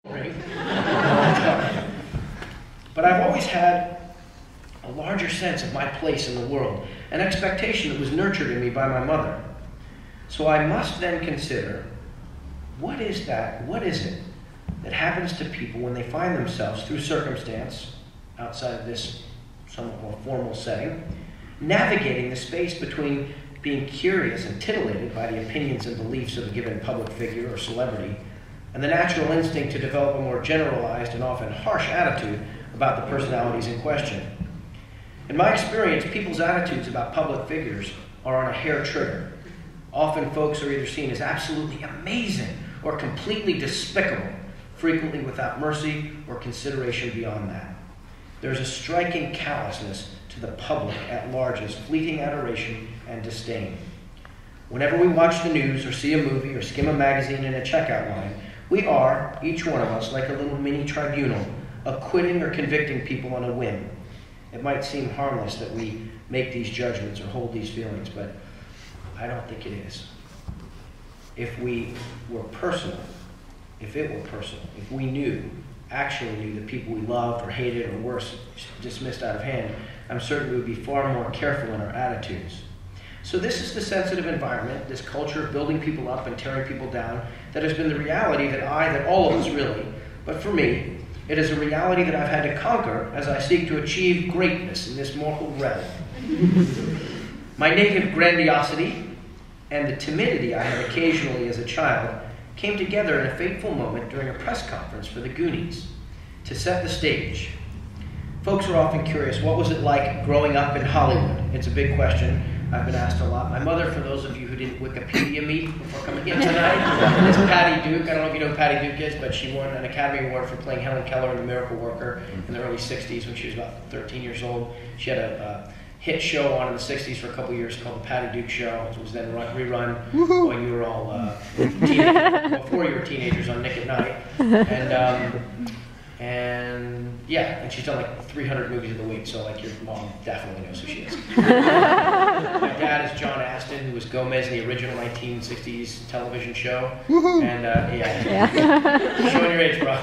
ring. But I've always had a larger sense of my place in the world, an expectation that was nurtured in me by my mother. So I must then consider, what is that? What is it that happens to people when they find themselves, through circumstance, outside of this somewhat more formal setting, navigating the space between being curious and titillated by the opinions and beliefs of a given public figure or celebrity, and the natural instinct to develop a more generalized and often harsh attitude about the personalities in question. In my experience, people's attitudes about public figures are on a hair trigger. Often folks are either seen as absolutely amazing or completely despicable, frequently without mercy or consideration beyond that. There's a striking callousness to the public at large's fleeting adoration and disdain. Whenever we watch the news or see a movie or skim a magazine in a checkout line, we are, each one of us, like a little mini tribunal, acquitting or convicting people on a whim. It might seem harmless that we make these judgments or hold these feelings, but I don't think it is. If we were personal, if it were personal, if we actually knew the people we loved or hated or worse, dismissed out of hand, I'm certain we would be far more careful in our attitudes. So this is the sensitive environment, this culture of building people up and tearing people down, that has been the reality that all of us really, but for me, it is a reality that I've had to conquer as I seek to achieve greatness in this mortal realm. My native grandiosity and the timidity I had occasionally as a child came together in a fateful moment during a press conference for the Goonies to set the stage. Folks are often curious, what was it like growing up in Hollywood? It's a big question. I've been asked a lot. My mother, for those of you who didn't Wikipedia me before coming in tonight, is Patty Duke. I don't know if you know who Patty Duke is, but she won an Academy Award for playing Helen Keller in The Miracle Worker in the early 60s when she was about 13 years old. She had a hit show on in the 60s for a couple years called The Patty Duke Show. It was then rerun while you were all before you were teenagers on Nick at Night. And yeah, and she's done like 300 movies of the week, so like your mom definitely knows who she is. My dad is John Astin, who was Gomez in the original 1960s television show. And yeah. Showing your age, bro.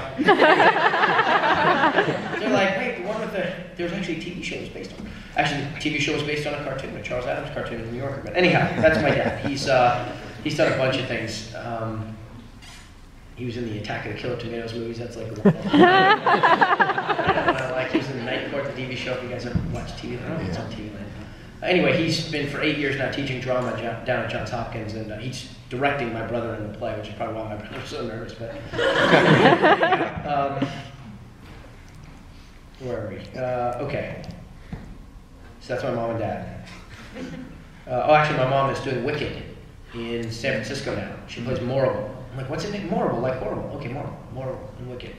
They're like, wait, the one with there's actually a TV show it was based on. Actually, the TV show was based on a cartoon, a Charles Adams cartoon in the New Yorker. But anyhow, that's my dad. He's done a bunch of things. He was in the Attack of the Killer Tomatoes movies. That's like one of them. He was in the Night Court, the TV show. If you guys ever watch TV, I don't know if it's on TV Land. Anyway, he's been for 8 years now teaching drama down at Johns Hopkins, and he's directing my brother in the play, which is probably why my brother's so nervous. But where are we? Okay. So that's my mom and dad. Actually, my mom is doing Wicked in San Francisco now. She plays Morrible. I'm like, what's it name? Morrible, like horrible. Okay, Morrible and Wicked.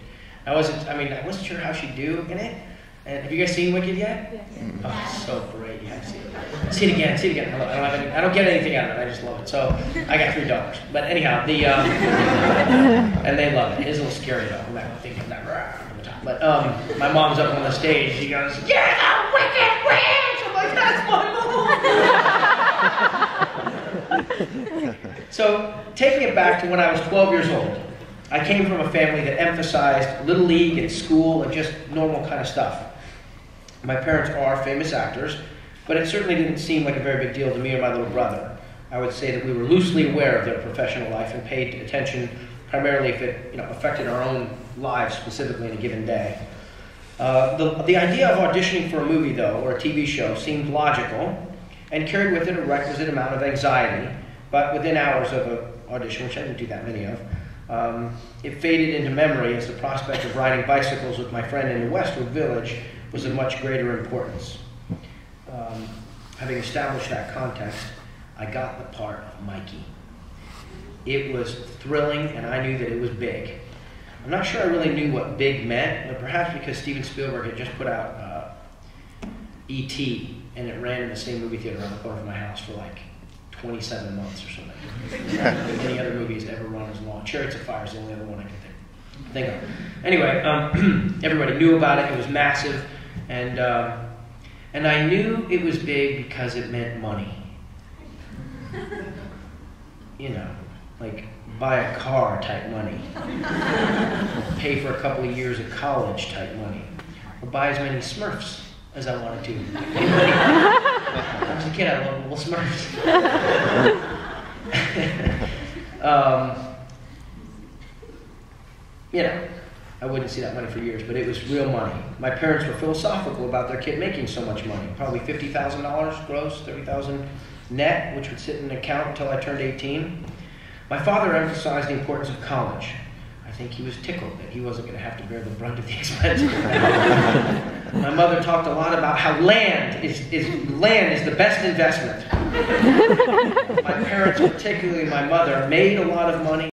I wasn't sure how she'd do in it. And have you guys seen Wicked yet? Yes. Oh, it's so great. You have to see it. See it again. I don't get anything out of it. I just love it. So I got $3. But anyhow, and they love it. It is a little scary though. I'm not thinking that from the top. But my mom's up on the stage. She goes, "Yeah, the Wicked wins!" I'm like, that's my mom. So, taking it back to when I was 12 years old, I came from a family that emphasized Little League and school and just normal kind of stuff. My parents are famous actors, but it certainly didn't seem like a very big deal to me or my little brother. I would say that we were loosely aware of their professional life and paid attention primarily if it affected our own lives specifically in a given day. The idea of auditioning for a movie, though, or a TV show seemed logical and carried with it a requisite amount of anxiety. But within hours of an audition, which I didn't do that many of, it faded into memory as the prospect of riding bicycles with my friend in the Westwood Village was of much greater importance. Having established that context, I got the part of Mikey. It was thrilling, and I knew that it was big. I'm not sure I really knew what big meant, but perhaps because Steven Spielberg had just put out E.T., and it ran in the same movie theater around the corner from my house for like 27 months or something. Any other movies ever run as long. Chariots of Fire is the only other one I can think of. Anyway, everybody knew about it. It was massive, and I knew it was big because it meant money. Like buy a car type money, pay for a couple of years of college type money, or buy as many Smurfs as I wanted to. Anybody? I was a kid, I loved little Smurfs. You know, I wouldn't see that money for years, but it was real money. My parents were philosophical about their kid making so much money, probably $50,000 gross, $30,000 net, which would sit in an account until I turned 18. My father emphasized the importance of college. I think he was tickled that he wasn't going to have to bear the brunt of the expense. My mother talked a lot about how land is the best investment. My parents, particularly my mother, made a lot of money.